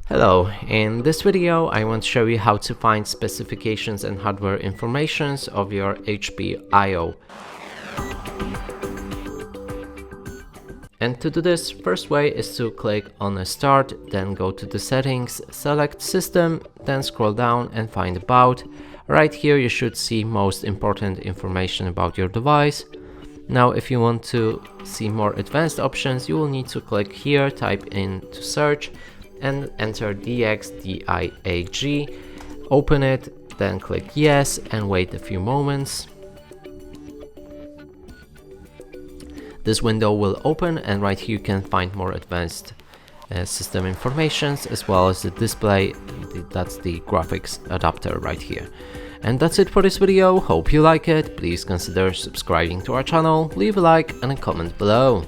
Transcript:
Hello, in this video I want to show you how to find specifications and hardware informations of your HP AIO. And to do this, first way is to click on Start, then go to the settings, select System, then scroll down and find About. Right here you should see most important information about your device. Now if you want to see more advanced options, you will need to click here, type in to search and enter DXDIAG, open it, then click yes and wait a few moments. This window will open and right here you can find more advanced system informations as well as the display. That's the graphics adapter right here. And that's it for this video. Hope you like it. Please consider subscribing to our channel, leave a like and a comment below.